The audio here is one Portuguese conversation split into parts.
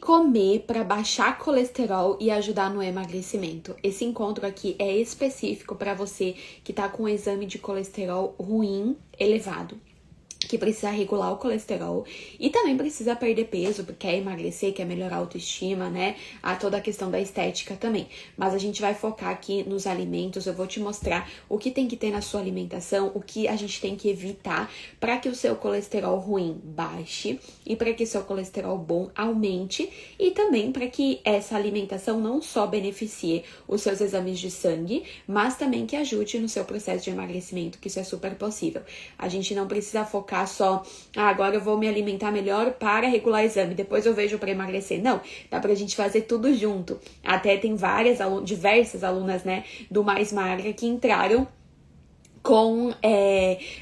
comer para baixar colesterol e ajudar no emagrecimento. Esse encontro aqui é específico para você que tá com um exame de colesterol ruim, elevado, que precisa regular o colesterol e também precisa perder peso, porque quer emagrecer, quer melhorar a autoestima, né? Há toda a questão da estética também. Mas a gente vai focar aqui nos alimentos, eu vou te mostrar o que tem que ter na sua alimentação, o que a gente tem que evitar para que o seu colesterol ruim baixe e para que o seu colesterol bom aumente e também para que essa alimentação não só beneficie os seus exames de sangue, mas também que ajude no seu processo de emagrecimento, que isso é super possível. A gente não precisa focar só, agora eu vou me alimentar melhor para regular exame, depois eu vejo para emagrecer. Não, dá pra gente fazer tudo junto. Até tem diversas alunas, né, do Mais Magra que entraram com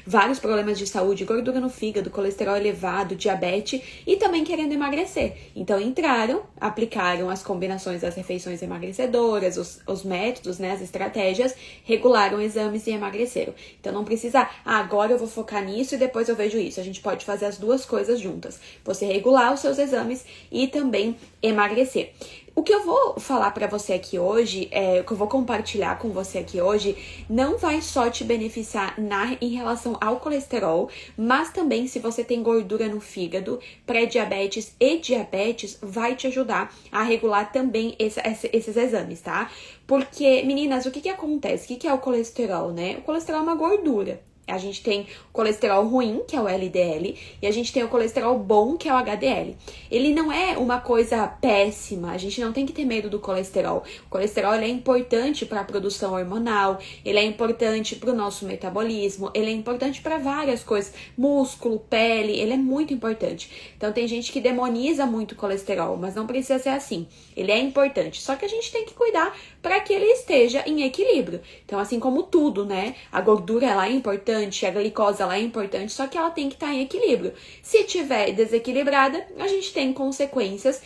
vários problemas de saúde, gordura no fígado, colesterol elevado, diabetes e também querendo emagrecer. Então entraram, aplicaram as combinações das refeições emagrecedoras, os métodos, né, as estratégias, regularam exames e emagreceram. Então não precisa, agora eu vou focar nisso e depois eu vejo isso. A gente pode fazer as duas coisas juntas. Você regular os seus exames e também emagrecer. O que eu vou falar pra você aqui hoje, o que eu vou compartilhar com você aqui hoje, não vai só te beneficiar em relação ao colesterol, mas também se você tem gordura no fígado, pré-diabetes e diabetes, vai te ajudar a regular também esses exames, tá? Porque, meninas, o que acontece? O que é o colesterol, né? O colesterol é uma gordura. A gente tem o colesterol ruim, que é o LDL, e a gente tem o colesterol bom, que é o HDL. Ele não é uma coisa péssima, a gente não tem que ter medo do colesterol. O colesterol ele é importante para a produção hormonal, ele é importante para o nosso metabolismo, ele é importante para várias coisas, músculo, pele, ele é muito importante. Então tem gente que demoniza muito o colesterol, mas não precisa ser assim. Ele é importante, só que a gente tem que cuidar para que ele esteja em equilíbrio. Então assim como tudo, né? A gordura ela é importante, a glicose ela é importante, só que ela tem que estar em equilíbrio. Se tiver desequilibrada, a gente tem consequências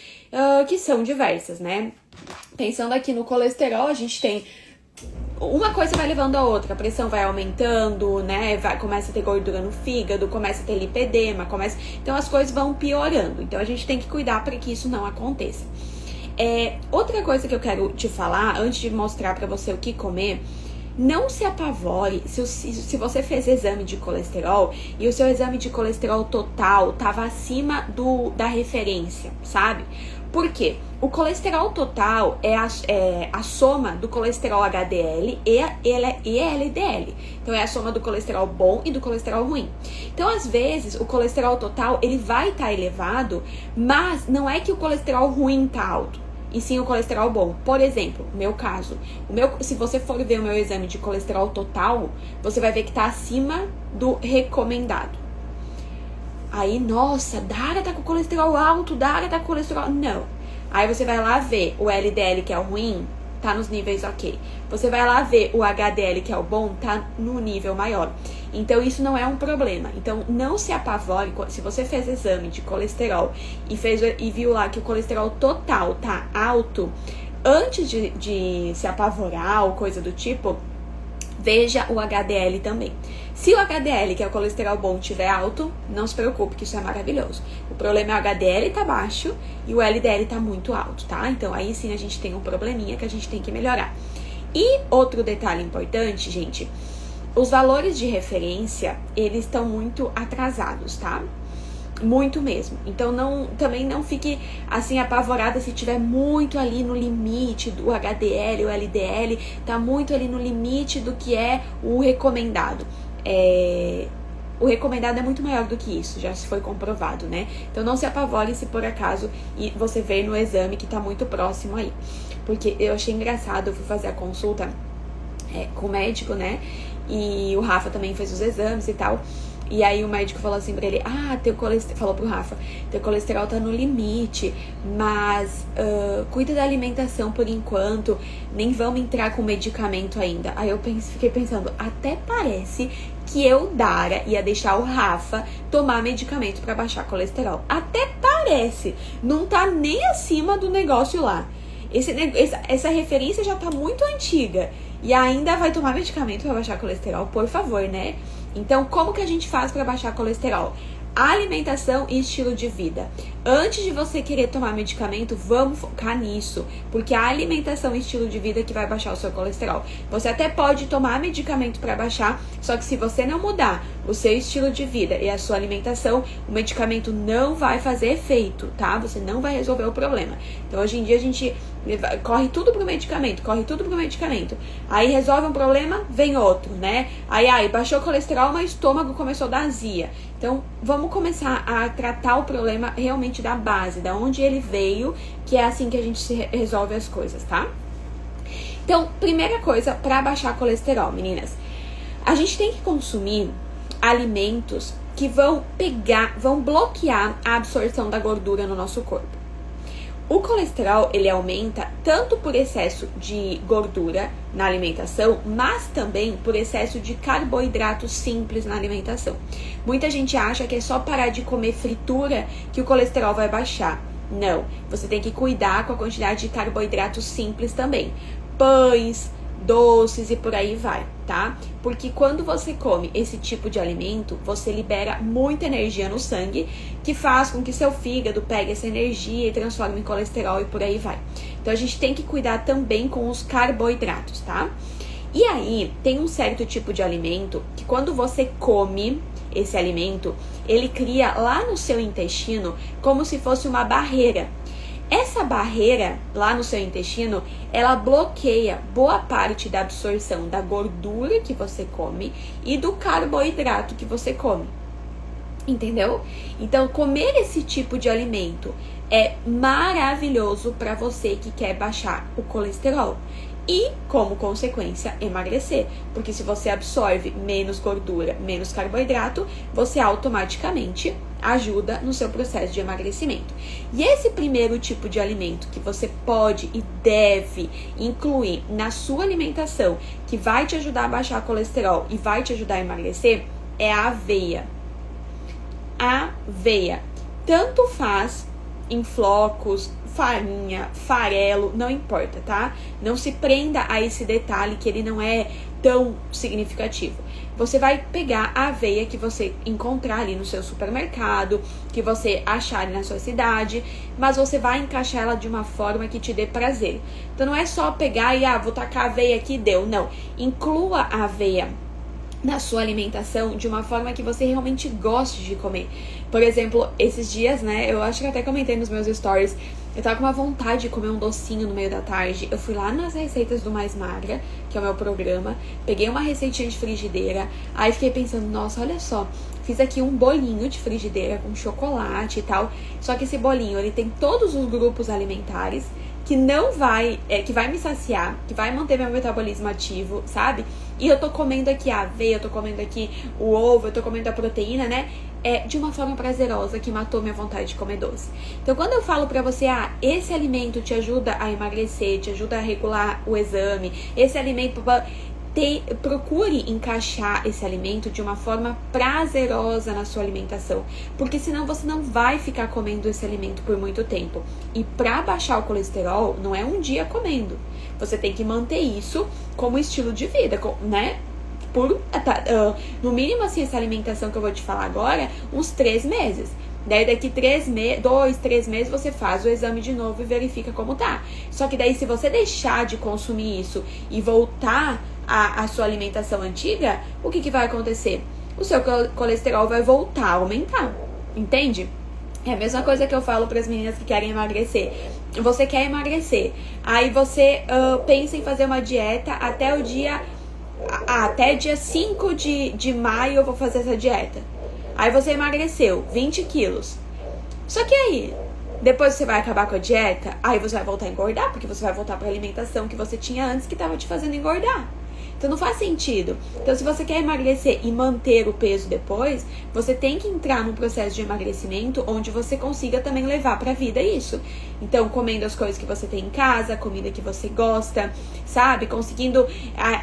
que são diversas, né? Pensando aqui no colesterol, a gente tem uma coisa vai levando a outra, a pressão vai aumentando, né? Começa a ter gordura no fígado, começa a ter lipedema, então as coisas vão piorando. Então a gente tem que cuidar para que isso não aconteça. Outra coisa que eu quero te falar, antes de mostrar para você o que comer, não se apavore se você fez exame de colesterol e o seu exame de colesterol total estava acima da referência, sabe? Por quê? O colesterol total é a soma do colesterol HDL e LDL. Então, é a soma do colesterol bom e do colesterol ruim. Então, às vezes, o colesterol total ele vai estar elevado, mas não é que o colesterol ruim está alto. E sim o colesterol bom. Por exemplo, no meu caso, se você for ver o meu exame de colesterol total, você vai ver que tá acima do recomendado. Aí, nossa, Dara tá com colesterol alto, Dara tá com colesterol... Não. Aí você vai lá ver o LDL, que é o ruim, tá nos níveis ok. Você vai lá ver o HDL, que é o bom, tá no nível maior. Então, isso não é um problema. Então, não se apavore. Se você fez exame de colesterol e viu lá que o colesterol total tá alto, antes de se apavorar ou coisa do tipo, veja o HDL também. Se o HDL, que é o colesterol bom, estiver alto, não se preocupe, que isso é maravilhoso. O problema é o HDL tá baixo e o LDL tá muito alto, tá? Então, aí sim a gente tem um probleminha que a gente tem que melhorar. E outro detalhe importante, gente, os valores de referência, eles estão muito atrasados, tá? Muito mesmo. Então, também não fique assim apavorada se tiver muito ali no limite do HDL, o LDL, tá muito ali no limite do que é o recomendado. O recomendado é muito maior do que isso, já se foi comprovado, né? Então, não se apavore se por acaso você vê no exame que tá muito próximo aí. Porque eu achei engraçado, eu fui fazer a consulta com o médico, né? E o Rafa também fez os exames e tal. E aí o médico falou assim pra ele, teu colesterol, falou pro Rafa, teu colesterol tá no limite, mas cuida da alimentação por enquanto, nem vamos entrar com medicamento ainda. Aí eu fiquei pensando, até parece que eu, Dara, ia deixar o Rafa tomar medicamento pra baixar colesterol. Até parece, não tá nem acima do negócio lá. Essa referência já tá muito antiga e ainda vai tomar medicamento pra baixar colesterol, por favor, né? Então, como que a gente faz para baixar colesterol? Alimentação e estilo de vida. Antes de você querer tomar medicamento, vamos focar nisso, porque a alimentação e estilo de vida que vai baixar o seu colesterol. Você até pode tomar medicamento para baixar, só que se você não mudar o seu estilo de vida e a sua alimentação, o medicamento não vai fazer efeito, tá? Você não vai resolver o problema. Então, hoje em dia, a gente corre tudo pro medicamento. Aí resolve um problema, vem outro, né? Aí baixou o colesterol, mas o estômago começou a dar azia. Então, vamos começar a tratar o problema realmente da base, da onde ele veio, que é assim que a gente resolve as coisas, tá? Então, primeira coisa para baixar colesterol, meninas. A gente tem que consumir alimentos que vão bloquear a absorção da gordura no nosso corpo. O colesterol, ele aumenta tanto por excesso de gordura na alimentação, mas também por excesso de carboidratos simples na alimentação. Muita gente acha que é só parar de comer fritura que o colesterol vai baixar. Não, você tem que cuidar com a quantidade de carboidratos simples também. Pães, doces e por aí vai, tá? Porque quando você come esse tipo de alimento, você libera muita energia no sangue, que faz com que seu fígado pegue essa energia e transforme em colesterol e por aí vai. Então a gente tem que cuidar também com os carboidratos, tá? E aí, tem um certo tipo de alimento que quando você come esse alimento, ele cria lá no seu intestino como se fosse uma barreira. Essa barreira lá no seu intestino, ela bloqueia boa parte da absorção da gordura que você come e do carboidrato que você come. Entendeu? Então, comer esse tipo de alimento é maravilhoso para você que quer baixar o colesterol. E, como consequência, emagrecer. Porque se você absorve menos gordura, menos carboidrato, você automaticamente ajuda no seu processo de emagrecimento. E esse primeiro tipo de alimento que você pode e deve incluir na sua alimentação, que vai te ajudar a baixar colesterol e vai te ajudar a emagrecer, é a aveia. Aveia. Tanto faz em flocos, farinha, farelo, não importa, tá? Não se prenda a esse detalhe que ele não é tão significativo. Você vai pegar a aveia que você encontrar ali no seu supermercado, que você achar ali na sua cidade, mas você vai encaixar ela de uma forma que te dê prazer. Então não é só pegar e, vou tacar a aveia aqui e deu. Não, inclua a aveia na sua alimentação de uma forma que você realmente goste de comer. Por exemplo, esses dias, né, eu acho que até comentei nos meus stories, eu tava com uma vontade de comer um docinho no meio da tarde. Eu fui lá nas receitas do Mais Magra, que é o meu programa, peguei uma receitinha de frigideira, aí fiquei pensando, nossa, olha só, fiz aqui um bolinho de frigideira com chocolate e tal, só que esse bolinho, ele tem todos os grupos alimentares, que não vai, que vai me saciar, que vai manter meu metabolismo ativo, sabe? E eu tô comendo aqui a aveia, eu tô comendo aqui o ovo, eu tô comendo a proteína, né? De uma forma prazerosa, que matou minha vontade de comer doce. Então, quando eu falo pra você, esse alimento te ajuda a emagrecer, te ajuda a regular o exame, esse alimento... procure encaixar esse alimento de uma forma prazerosa na sua alimentação, porque senão você não vai ficar comendo esse alimento por muito tempo. E para baixar o colesterol, não é um dia comendo, você tem que manter isso como estilo de vida, né? No mínimo, assim, essa alimentação que eu vou te falar agora, uns 3 meses. Daí daqui 2, 3 meses você faz o exame de novo e verifica como tá. Só que daí, se você deixar de consumir isso e voltar a sua alimentação antiga, o que vai acontecer? O seu colesterol vai voltar a aumentar, entende? É a mesma coisa que eu falo para as meninas que querem emagrecer. Você quer emagrecer, aí você pensa em fazer uma dieta até o dia... até dia 5 de maio eu vou fazer essa dieta. Aí você emagreceu 20 quilos. Só que aí, depois você vai acabar com a dieta, aí você vai voltar a engordar, porque você vai voltar para a alimentação que você tinha antes, que estava te fazendo engordar. Então não faz sentido. Então, se você quer emagrecer e manter o peso depois, você tem que entrar num processo de emagrecimento onde você consiga também levar pra vida isso. Então, comendo as coisas que você tem em casa, comida que você gosta, sabe? Conseguindo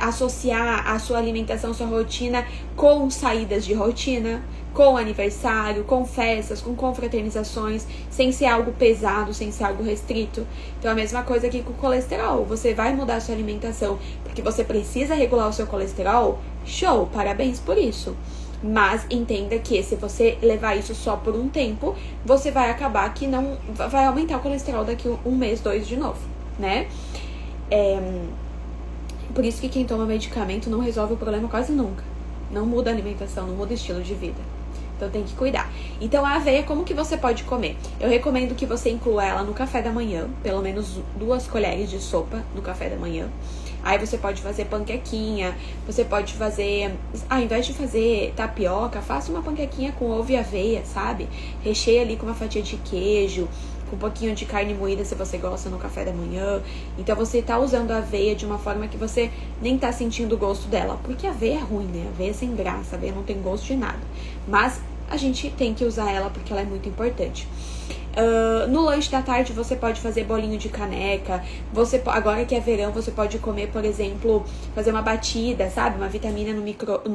associar a sua alimentação, sua rotina com saídas de rotina, com aniversário, com festas, com confraternizações, sem ser algo pesado, sem ser algo restrito. Então, a mesma coisa aqui com o colesterol. Você vai mudar a sua alimentação porque você precisa regular o seu colesterol? Show! Parabéns por isso. Mas entenda que se você levar isso só por um tempo, você vai acabar que não vai aumentar o colesterol daqui um mês, 2 de novo, né? Por isso que quem toma medicamento não resolve o problema quase nunca. Não muda a alimentação, não muda o estilo de vida. Então tem que cuidar. Então a aveia, como que você pode comer? Eu recomendo que você inclua ela no café da manhã, pelo menos 2 colheres de sopa no café da manhã. Aí você pode fazer panquequinha, você pode fazer, ao invés de fazer tapioca, faça uma panquequinha com ovo e aveia, sabe? Recheia ali com uma fatia de queijo, com um pouquinho de carne moída se você gosta no café da manhã. Então você tá usando a aveia de uma forma que você nem tá sentindo o gosto dela. Porque a aveia é ruim, né? A aveia é sem graça, a aveia não tem gosto de nada. Mas a gente tem que usar ela porque ela é muito importante. No lanche da tarde você pode fazer bolinho de caneca. Agora que é verão, você pode comer, por exemplo, fazer uma batida, sabe? Uma vitamina no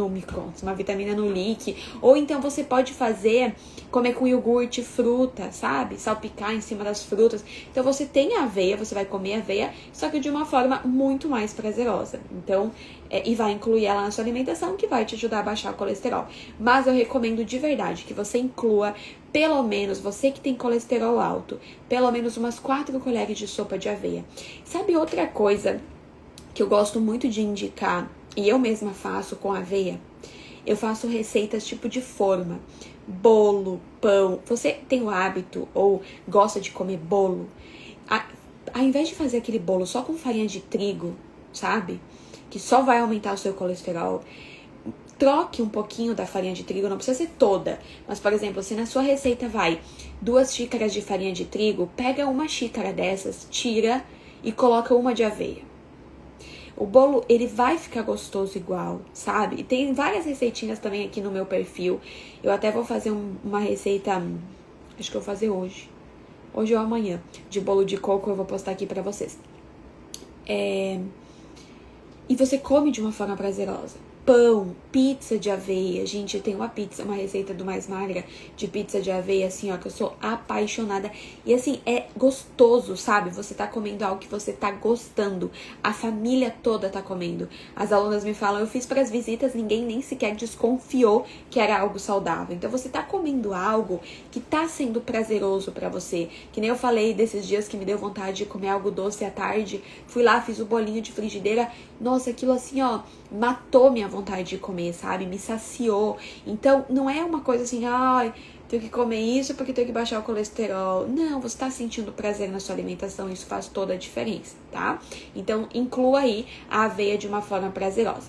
micro-ondas, uma vitamina no leite. Ou então você pode comer com iogurte, fruta, sabe? Salpicar em cima das frutas. Então você tem a aveia, você vai comer aveia, só que de uma forma muito mais prazerosa. Então, e vai incluir ela na sua alimentação, que vai te ajudar a baixar o colesterol. Mas eu recomendo de verdade que você inclua, pelo menos, você que tem colesterol alto, pelo menos umas 4 colheres de sopa de aveia. Sabe outra coisa que eu gosto muito de indicar, e eu mesma faço com aveia? Eu faço receitas tipo de forma, bolo, pão. Você tem o hábito ou gosta de comer bolo? Ao invés de fazer aquele bolo só com farinha de trigo, sabe? Que só vai aumentar o seu colesterol, troque um pouquinho da farinha de trigo, não precisa ser toda. Mas, por exemplo, se na sua receita vai 2 xícaras de farinha de trigo, pega uma xícara dessas, tira e coloca uma de aveia. O bolo, ele vai ficar gostoso igual, sabe? E tem várias receitinhas também aqui no meu perfil. Eu até vou fazer uma receita, acho que eu vou fazer hoje ou amanhã, de bolo de coco, eu vou postar aqui pra vocês. E você come de uma forma prazerosa. Pão, pizza de aveia. Gente, eu tenho uma receita do Mais Magra de pizza de aveia, assim, ó, que eu sou apaixonada. E assim, é gostoso, sabe? Você tá comendo algo que você tá gostando. A família toda tá comendo. As alunas me falam, eu fiz pras visitas, ninguém nem sequer desconfiou que era algo saudável. Então você tá comendo algo que tá sendo prazeroso pra você. Que nem eu falei desses dias que me deu vontade de comer algo doce à tarde. Fui lá, fiz o bolinho de frigideira. Nossa, aquilo assim, ó, matou minha vontade de comer, sabe? Me saciou. Então, não é uma coisa assim, ai, tenho que comer isso porque tenho que baixar o colesterol. Não, você tá sentindo prazer na sua alimentação, isso faz toda a diferença, tá? Então, inclua aí a aveia de uma forma prazerosa.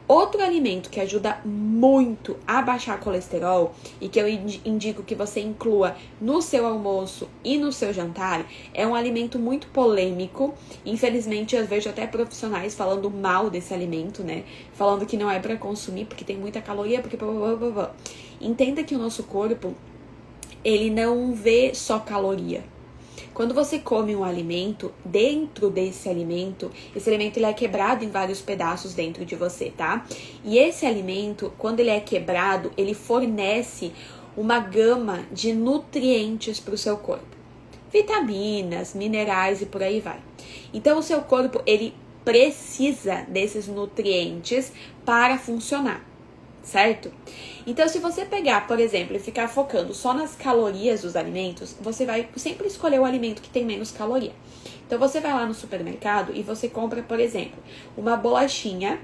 Outro alimento que ajuda muito a baixar colesterol e que eu indico que você inclua no seu almoço e no seu jantar é um alimento muito polêmico. Infelizmente, eu vejo até profissionais falando mal desse alimento, né? Falando que não é para consumir porque tem muita caloria, porque... Entenda que o nosso corpo, ele não vê só caloria. Quando você come um alimento, dentro desse alimento, esse alimento ele é quebrado em vários pedaços dentro de você, tá? E esse alimento, quando ele é quebrado, ele fornece uma gama de nutrientes para o seu corpo. Vitaminas, minerais e por aí vai. Então, o seu corpo, ele precisa desses nutrientes para funcionar. Certo? Então, se você pegar, por exemplo, e ficar focando só nas calorias dos alimentos, você vai sempre escolher o alimento que tem menos caloria. Então, você vai lá no supermercado e você compra, por exemplo, uma bolachinha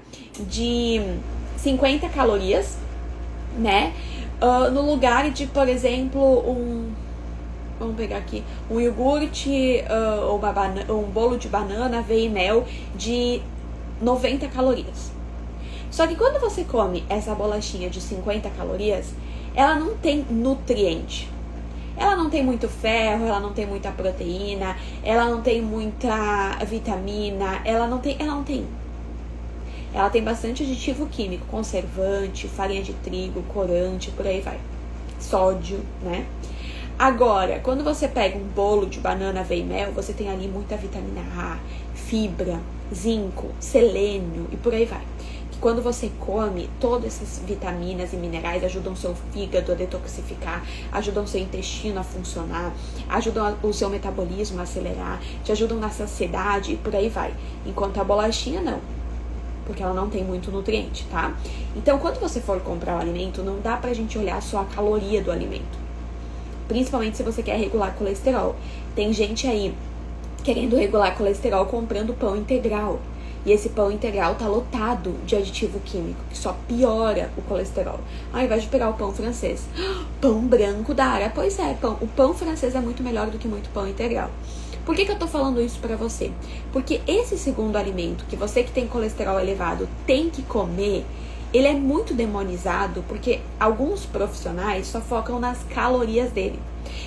de 50 calorias, né? No lugar de, por exemplo, vamos pegar aqui, um iogurte ou um bolo de banana, aveia e mel de 90 calorias. Só que quando você come essa bolachinha de 50 calorias, ela não tem nutriente. Ela não tem muito ferro, ela não tem muita proteína, ela não tem muita vitamina, ela não tem. Ela tem bastante aditivo químico, conservante, farinha de trigo, corante, por aí vai. Sódio, né? Agora, quando você pega um bolo de banana, aveia e mel, você tem ali muita vitamina A, fibra, zinco, selênio e por aí vai. Quando você come, todas essas vitaminas e minerais ajudam o seu fígado a detoxificar, ajudam o seu intestino a funcionar, ajudam o seu metabolismo a acelerar, te ajudam na saciedade e por aí vai. Enquanto a bolachinha, não. porque ela não tem muito nutriente, tá? Então, quando você for comprar o alimento, não dá pra gente olhar só a caloria do alimento. Principalmente se você quer regular colesterol. Tem gente aí querendo regular colesterol comprando pão integral. E esse pão integral tá lotado de aditivo químico, que só piora o colesterol. Ao invés de pegar o pão francês. Pão branco da área. Pois é, o pão francês é muito melhor do que muito pão integral. Por que eu tô falando isso pra você? Porque esse segundo alimento, que você que tem colesterol elevado tem que comer, ele é muito demonizado, porque alguns profissionais só focam nas calorias dele.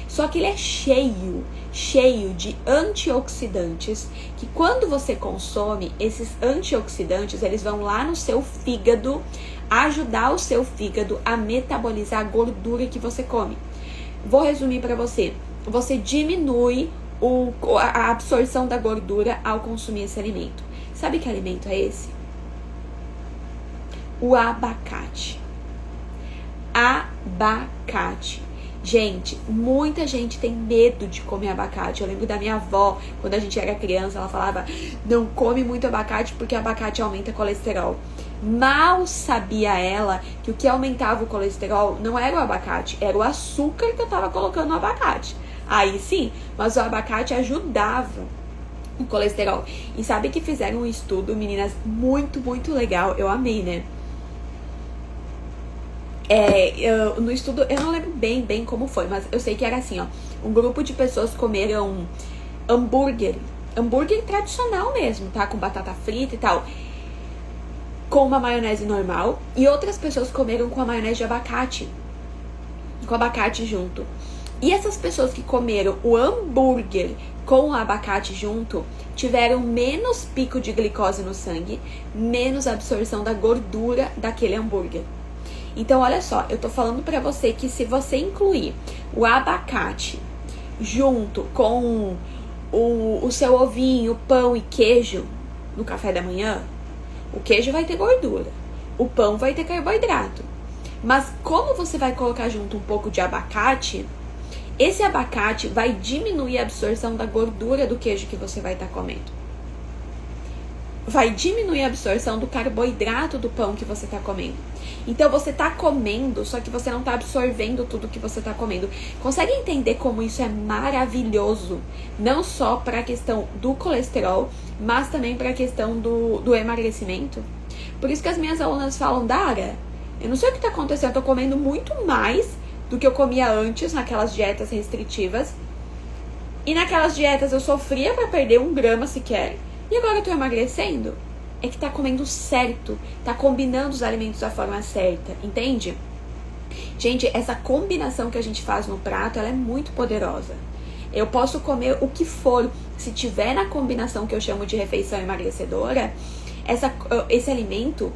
Só que ele é cheio de antioxidantes, que quando você consome, esses antioxidantes, eles vão lá no seu fígado, ajudar o seu fígado a metabolizar a gordura que você come. Vou resumir para você. Você diminui a absorção da gordura ao consumir esse alimento. Sabe que alimento é esse? O abacate. Abacate. Gente, muita gente tem medo de comer abacate. Eu lembro da minha avó, quando a gente era criança, ela falava: não come muito abacate porque abacate aumenta colesterol. Mal sabia ela que o que aumentava o colesterol não era o abacate, era o açúcar que eu tava colocando no abacate. Aí sim, mas o abacate ajudava o colesterol. E sabe que fizeram um estudo, meninas, muito, muito legal. Eu amei, né? No estudo, eu não lembro bem como foi, mas eu sei que era assim, ó. Um grupo de pessoas comeram hambúrguer tradicional mesmo, tá? Com batata frita e tal, com uma maionese normal. E outras pessoas comeram com a maionese de abacate, com abacate junto. E essas pessoas que comeram o hambúrguer com o abacate junto tiveram menos pico de glicose no sangue, menos absorção da gordura daquele hambúrguer. Então, olha só, eu tô falando pra você que se você incluir o abacate junto com o seu ovinho, pão e queijo no café da manhã, o queijo vai ter gordura, o pão vai ter carboidrato. Mas como você vai colocar junto um pouco de abacate, esse abacate vai diminuir a absorção da gordura do queijo que você vai estar comendo. Vai diminuir a absorção do carboidrato do pão que você está comendo. Então você está comendo, só que você não está absorvendo tudo que você está comendo. Consegue entender como isso é maravilhoso? Não só para a questão do colesterol, mas também para a questão do emagrecimento. Por isso que as minhas alunas falam: Dara, eu não sei o que está acontecendo, eu tô comendo muito mais do que eu comia antes naquelas dietas restritivas. E naquelas dietas eu sofria para perder 1 grama sequer. E agora eu tô emagrecendo? É que tá comendo certo, tá combinando os alimentos da forma certa, entende? Gente, essa combinação que a gente faz no prato, ela é muito poderosa. Eu posso comer o que for, se tiver na combinação que eu chamo de refeição emagrecedora, esse alimento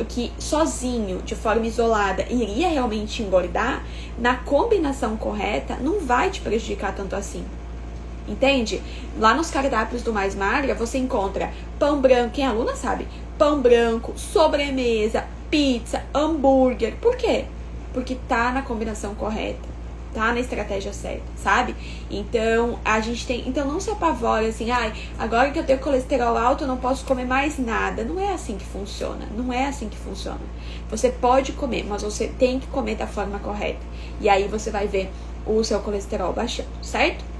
que sozinho, de forma isolada, iria realmente engordar, na combinação correta, não vai te prejudicar tanto assim. Entende? Lá nos cardápios do Mais Magra, você encontra pão branco, quem é aluna sabe, pão branco, sobremesa, pizza, hambúrguer. Por quê? Porque tá na combinação correta, tá na estratégia certa, sabe? Então, a gente tem... Então, não se apavore assim: ai, agora que eu tenho colesterol alto, eu não posso comer mais nada. Não é assim que funciona, não é assim que funciona. Você pode comer, mas você tem que comer da forma correta. E aí você vai ver o seu colesterol baixando, certo?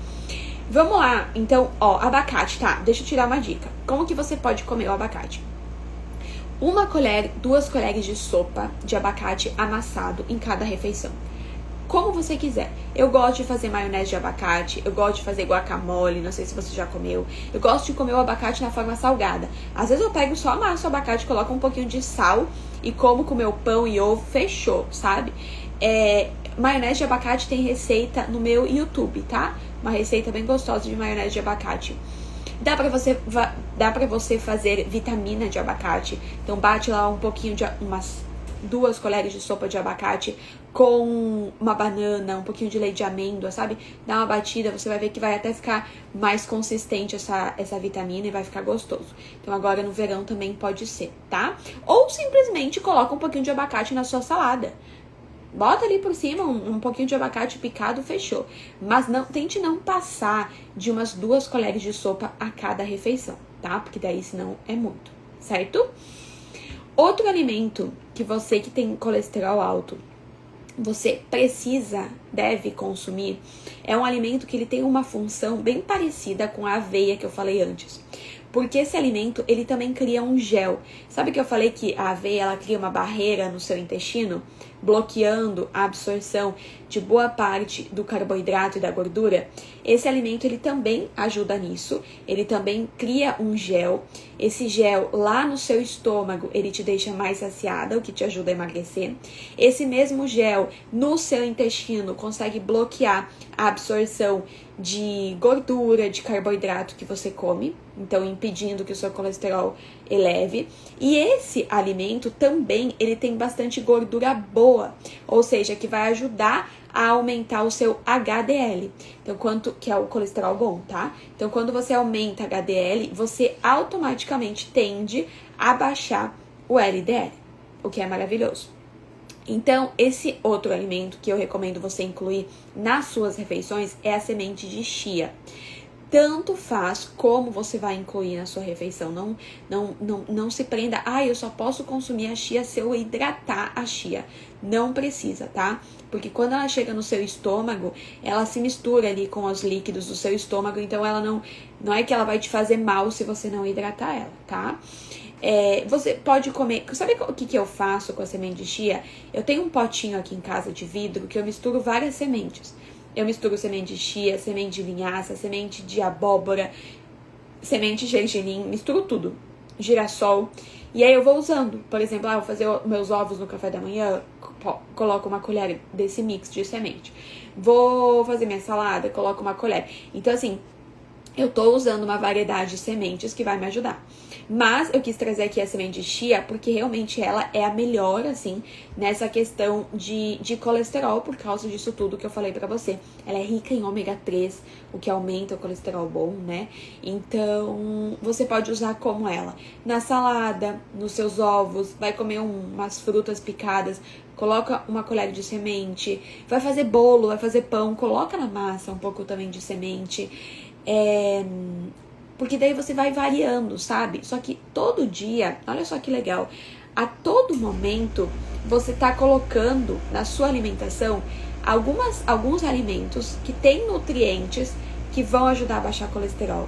Vamos lá, então, ó, abacate, tá? Deixa eu tirar uma dica. Como que você pode comer o abacate? 1 colher, 2 colheres de sopa de abacate amassado em cada refeição. Como você quiser. Eu gosto de fazer maionese de abacate, eu gosto de fazer guacamole, não sei se você já comeu. Eu gosto de comer o abacate na forma salgada. Às vezes eu pego só amasso o abacate, coloco um pouquinho de sal e como com meu pão e ovo, fechou, sabe? Maionese de abacate tem receita no meu YouTube, tá? Uma receita bem gostosa de maionese de abacate. Dá pra você fazer vitamina de abacate. Então bate lá um pouquinho de umas 2 colheres de sopa de abacate com uma banana, um pouquinho de leite de amêndoa, sabe? Dá uma batida, você vai ver que vai até ficar mais consistente essa vitamina e vai ficar gostoso. Então agora no verão também pode ser, tá? Ou simplesmente coloca um pouquinho de abacate na sua salada. Bota ali por cima um pouquinho de abacate picado, fechou. Mas tente não passar de umas 2 colheres de sopa a cada refeição, tá? Porque daí senão é muito, certo? Outro alimento que você que tem colesterol alto, você deve consumir, é um alimento que ele tem uma função bem parecida com a aveia que eu falei antes. Porque esse alimento, ele também cria um gel. Sabe que eu falei que a aveia, ela cria uma barreira no seu intestino, bloqueando a absorção de boa parte do carboidrato e da gordura? Esse alimento, ele também ajuda nisso. Ele também cria um gel. Esse gel, lá no seu estômago, ele te deixa mais saciada, o que te ajuda a emagrecer. Esse mesmo gel, no seu intestino, consegue bloquear a absorção de gordura, de carboidrato que você come, então impedindo que o seu colesterol eleve. E esse alimento também, ele tem bastante gordura boa, ou seja, que vai ajudar a aumentar o seu HDL, então que é o colesterol bom, tá? Então quando você aumenta HDL, você automaticamente tende a baixar o LDL, o que é maravilhoso. Então, esse outro alimento que eu recomendo você incluir nas suas refeições é a semente de chia. Tanto faz como você vai incluir na sua refeição. Não se prenda, eu só posso consumir a chia se eu hidratar a chia. Não precisa, tá? Porque quando ela chega no seu estômago, ela se mistura ali com os líquidos do seu estômago, então ela não é que ela vai te fazer mal se você não hidratar ela, tá? Você pode comer. Sabe o que eu faço com a semente de chia? Eu tenho um potinho aqui em casa de vidro que eu misturo várias sementes. Eu misturo semente de chia, semente de linhaça, semente de abóbora, semente de gergelim, misturo tudo. Girassol. E aí eu vou usando. Por exemplo, eu vou fazer meus ovos no café da manhã, coloco uma colher desse mix de semente. Vou fazer minha salada, coloco uma colher. Então, assim, eu tô usando uma variedade de sementes que vai me ajudar. Mas eu quis trazer aqui a semente de chia porque realmente ela é a melhor, assim, nessa questão de colesterol, por causa disso tudo que eu falei pra você. Ela é rica em ômega 3, o que aumenta o colesterol bom, né? Então, você pode usar como ela. Na salada, nos seus ovos, vai comer umas frutas picadas, coloca uma colher de semente. Vai fazer bolo, vai fazer pão, coloca na massa um pouco também de semente. Porque daí você vai variando, sabe? Só que todo dia, olha só que legal, a todo momento você tá colocando na sua alimentação alguns alimentos que têm nutrientes que vão ajudar a baixar colesterol.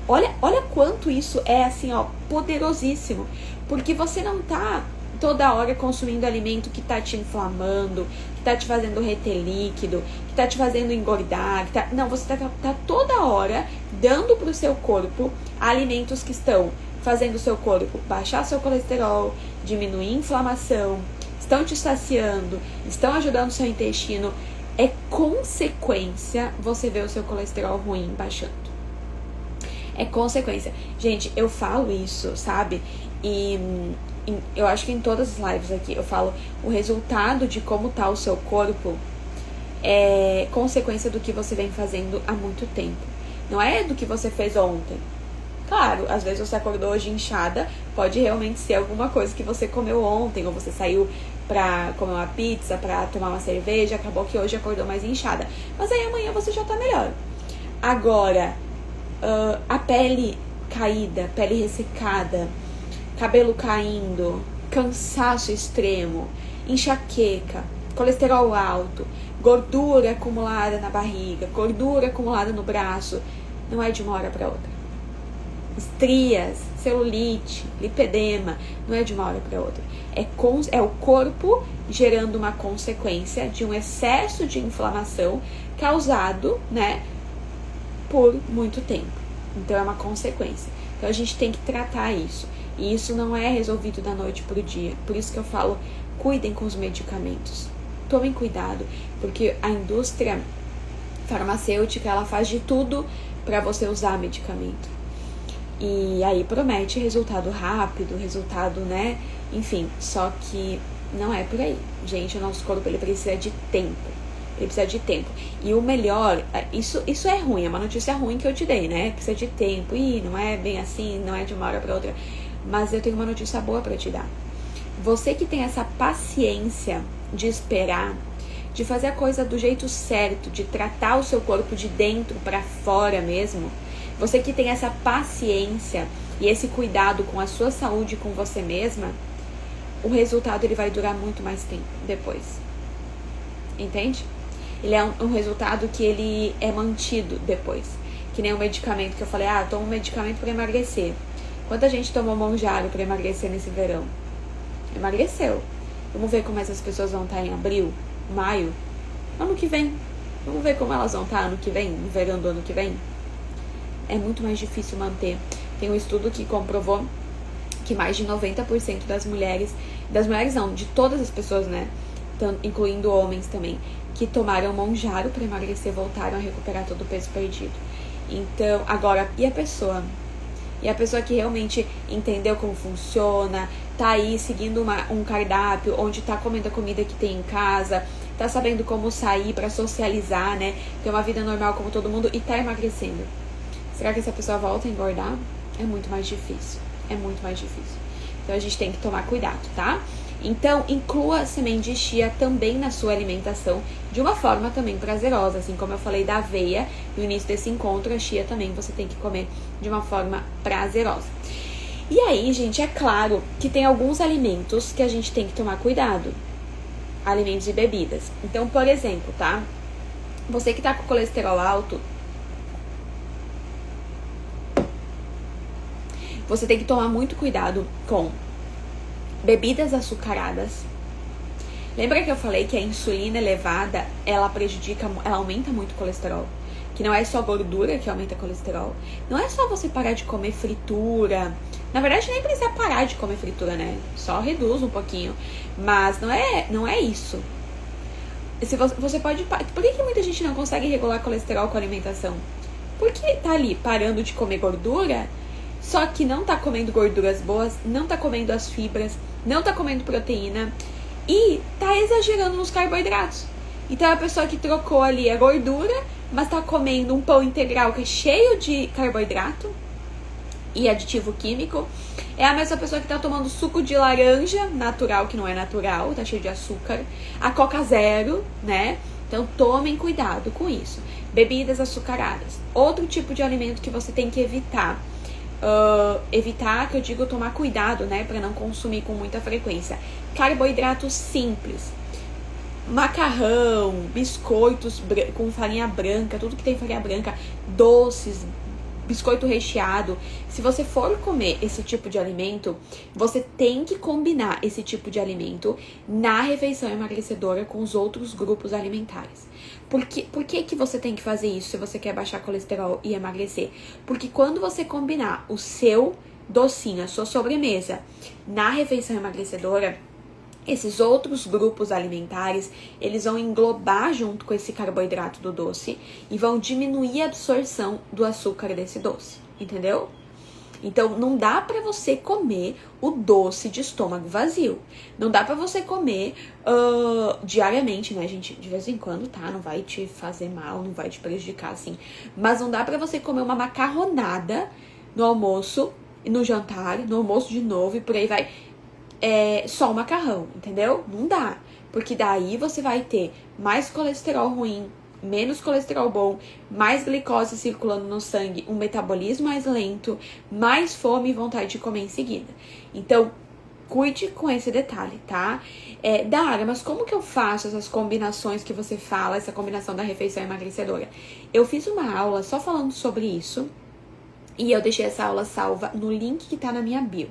Olha quanto isso é assim, ó, poderosíssimo. Porque você não tá toda hora consumindo alimento que tá te inflamando, que tá te fazendo reter líquido, que tá te fazendo engordar, não, você tá toda hora dando pro seu corpo alimentos que estão fazendo o seu corpo baixar seu colesterol, diminuir a inflamação, estão te saciando, estão ajudando o seu intestino. É consequência você ver o seu colesterol ruim baixando. É consequência. Gente, eu falo isso, sabe? E eu acho que em todas as lives aqui eu falo, o resultado de como tá o seu corpo é consequência do que você vem fazendo há muito tempo. Não é do que você fez ontem. Claro, às vezes você acordou hoje inchada, pode realmente ser alguma coisa que você comeu ontem, ou você saiu pra comer uma pizza, pra tomar uma cerveja, acabou que hoje acordou mais inchada. Mas aí amanhã você já tá melhor. Agora, a pele caída, pele ressecada, cabelo caindo, cansaço extremo, enxaqueca, colesterol alto, gordura acumulada na barriga, gordura acumulada no braço, não é de uma hora para outra. Estrias, celulite, lipedema, não é de uma hora para outra. É o corpo gerando uma consequência de um excesso de inflamação causado, né, por muito tempo. Então é uma consequência. Então a gente tem que tratar isso. E isso não é resolvido da noite pro dia. Por isso que eu falo, cuidem com os medicamentos. Tomem cuidado, porque a indústria farmacêutica, ela faz de tudo para você usar medicamento. E aí promete resultado rápido, resultado, né? Enfim, só que não é por aí. Gente, o nosso corpo, ele precisa de tempo. Ele precisa de tempo. E o melhor, isso é ruim, é uma notícia ruim que eu te dei, né? Precisa de tempo. E não é bem assim, não é de uma hora para outra. Mas eu tenho uma notícia boa para te dar. Você que tem essa paciência de esperar, de fazer a coisa do jeito certo, de tratar o seu corpo de dentro para fora mesmo, você que tem essa paciência e esse cuidado com a sua saúde, com você mesma, o resultado ele vai durar muito mais tempo depois. Entende? Ele é um resultado que ele é mantido depois. Que nem o medicamento que eu falei, toma um medicamento para emagrecer. Quanta gente tomou Monjaro para emagrecer nesse verão? Emagreceu. Vamos ver como essas pessoas vão estar em abril, maio, ano que vem. Vamos ver como elas vão estar ano que vem, no verão do ano que vem. É muito mais difícil manter. Tem um estudo que comprovou que mais de 90% das mulheres não, de todas as pessoas, né, incluindo homens também, que tomaram Monjaro para emagrecer, voltaram a recuperar todo o peso perdido. Então, agora, e a pessoa? E a pessoa que realmente entendeu como funciona, tá aí seguindo um cardápio, onde tá comendo a comida que tem em casa, tá sabendo como sair pra socializar, né? Ter uma vida normal como todo mundo e tá emagrecendo. Será que essa pessoa volta a engordar? É muito mais difícil. É muito mais difícil. Então a gente tem que tomar cuidado, tá? Então, inclua a semente de chia também na sua alimentação, de uma forma também prazerosa. Assim como eu falei da aveia no início desse encontro, a chia também você tem que comer de uma forma prazerosa. E aí, gente, é claro que tem alguns alimentos que a gente tem que tomar cuidado. Alimentos e bebidas. Então, por exemplo, tá? Você que tá com colesterol alto, você tem que tomar muito cuidado com bebidas açucaradas. Lembra que eu falei que a insulina elevada, ela aumenta muito o colesterol? Que não é só gordura que aumenta o colesterol. Não é só você parar de comer fritura. Na verdade, nem precisa parar de comer fritura, né? Só reduz um pouquinho. Mas não é isso. Se você pode... Por que muita gente não consegue regular colesterol com a alimentação? Porque tá ali parando de comer gordura, só que não tá comendo gorduras boas, não tá comendo as fibras, não tá comendo proteína e tá exagerando nos carboidratos. Então a pessoa que trocou ali a gordura, mas tá comendo um pão integral que é cheio de carboidrato e aditivo químico, é a mesma pessoa que tá tomando suco de laranja natural, que não é natural, tá cheio de açúcar, a Coca Zero, né? Então tomem cuidado com isso. Bebidas açucaradas. Outro tipo de alimento que você tem que evitar. Evitar, que eu digo tomar cuidado, né, para não consumir com muita frequência. Carboidratos simples, macarrão, biscoitos com farinha branca, tudo que tem farinha branca, doces, biscoito recheado. Se você for comer esse tipo de alimento, você tem que combinar esse tipo de alimento na refeição emagrecedora com os outros grupos alimentares. Por que você tem que fazer isso se você quer baixar colesterol e emagrecer? Porque quando você combinar o seu docinho, a sua sobremesa, na refeição emagrecedora, esses outros grupos alimentares, eles vão englobar junto com esse carboidrato do doce e vão diminuir a absorção do açúcar desse doce, entendeu? Então, não dá pra você comer o doce de estômago vazio. Não dá pra você comer diariamente, né, gente? De vez em quando, tá? Não vai te fazer mal, não vai te prejudicar, assim. Mas não dá pra você comer uma macarronada no almoço, no jantar, no almoço de novo e por aí vai. Só o macarrão, entendeu? Não dá. Porque daí você vai ter mais colesterol ruim, menos colesterol bom, mais glicose circulando no sangue, um metabolismo mais lento, mais fome e vontade de comer em seguida. Então, cuide com esse detalhe, tá? Dara, mas como que eu faço essas combinações que você fala, essa combinação da refeição emagrecedora? Eu fiz uma aula só falando sobre isso e eu deixei essa aula salva no link que tá na minha bio.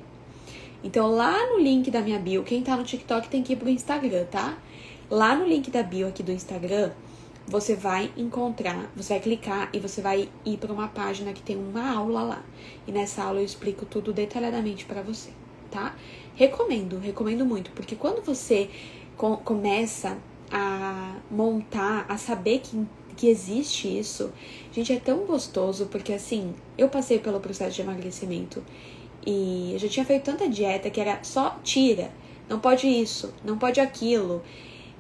Então, lá no link da minha bio, quem tá no TikTok tem que ir pro Instagram, tá? Lá no link da bio aqui do Instagram, você vai encontrar, você vai clicar e você vai ir para uma página que tem uma aula lá. E nessa aula eu explico tudo detalhadamente para você, tá? Recomendo muito, porque quando você começa a montar, a saber que existe isso, gente, é tão gostoso, porque assim, eu passei pelo processo de emagrecimento e eu já tinha feito tanta dieta que era só tira, não pode isso, não pode aquilo.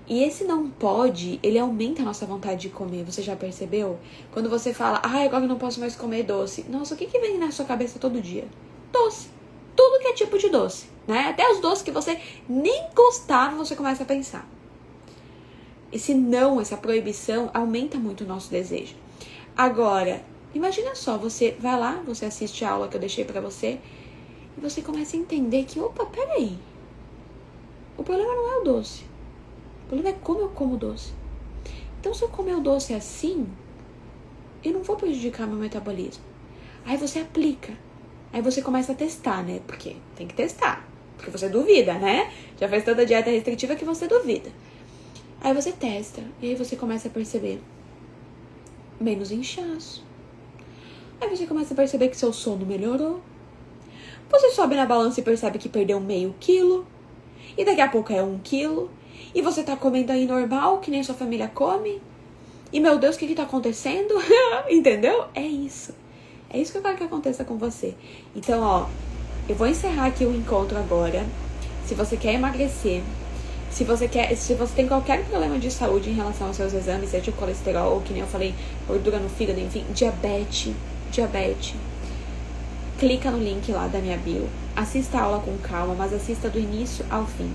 E esse não pode, ele aumenta a nossa vontade de comer, você já percebeu? Quando você fala, agora eu não posso mais comer doce. Nossa, o que vem na sua cabeça todo dia? Doce. Tudo que é tipo de doce, né? Até os doces que você nem gostava, você começa a pensar. Esse não, essa proibição, aumenta muito o nosso desejo. Agora, imagina só, você vai lá, você assiste a aula que eu deixei pra você, e você começa a entender que, opa, peraí. O problema não é o doce. O problema é como eu como o doce. Então, se eu comer o doce assim, eu não vou prejudicar meu metabolismo. Aí você aplica. Aí você começa a testar, né? Porque tem que testar. Porque você duvida, né? Já fez tanta dieta restritiva que você duvida. Aí você testa. E aí você começa a perceber menos inchaço. Aí você começa a perceber que seu sono melhorou. Você sobe na balança e percebe que perdeu meio quilo. E daqui a pouco é 1 quilo. E você tá comendo aí normal, que nem sua família come. E meu Deus, o que tá acontecendo? Entendeu? É isso. É isso que eu quero que aconteça com você. Então, ó, eu vou encerrar aqui o encontro agora. Se você quer emagrecer, se você tem qualquer problema de saúde em relação aos seus exames, seja o colesterol, ou que nem eu falei, gordura no fígado, enfim, diabetes, clica no link lá da minha bio. Assista a aula com calma, mas assista do início ao fim.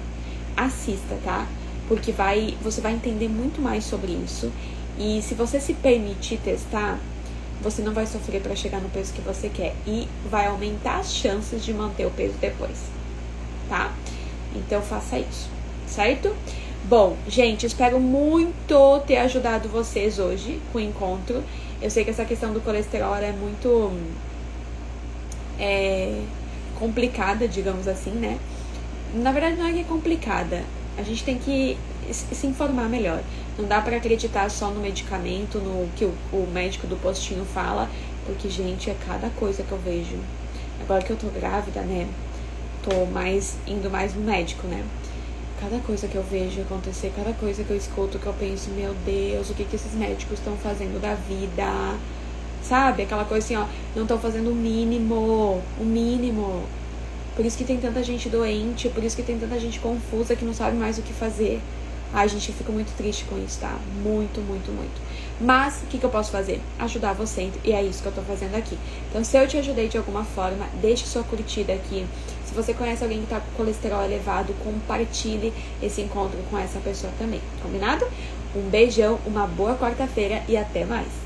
Assista, tá? Porque você vai entender muito mais sobre isso. E se você se permitir testar, você não vai sofrer para chegar no peso que você quer. E vai aumentar as chances de manter o peso depois, tá? Então faça isso, certo? Bom, gente, espero muito ter ajudado vocês hoje com o encontro. Eu sei que essa questão do colesterol é muito complicada, digamos assim, né? Na verdade, não é que é complicada. A gente tem que se informar melhor. Não dá pra acreditar só no medicamento, no que o médico do postinho fala, porque, gente, é cada coisa que eu vejo. Agora que eu tô grávida, né? Tô indo mais no médico, né? Cada coisa que eu vejo acontecer, cada coisa que eu escuto, que eu penso, meu Deus, o que esses médicos estão fazendo da vida? Sabe? Aquela coisa assim, ó, não estão fazendo o mínimo. Por isso que tem tanta gente doente, por isso que tem tanta gente confusa que não sabe mais o que fazer. Ai, gente, eu fico muito triste com isso, tá? Muito. Mas, o que eu posso fazer? Ajudar você, e é isso que eu tô fazendo aqui. Então, se eu te ajudei de alguma forma, deixe sua curtida aqui. Se você conhece alguém que tá com colesterol elevado, compartilhe esse encontro com essa pessoa também, combinado? Um beijão, uma boa quarta-feira e até mais!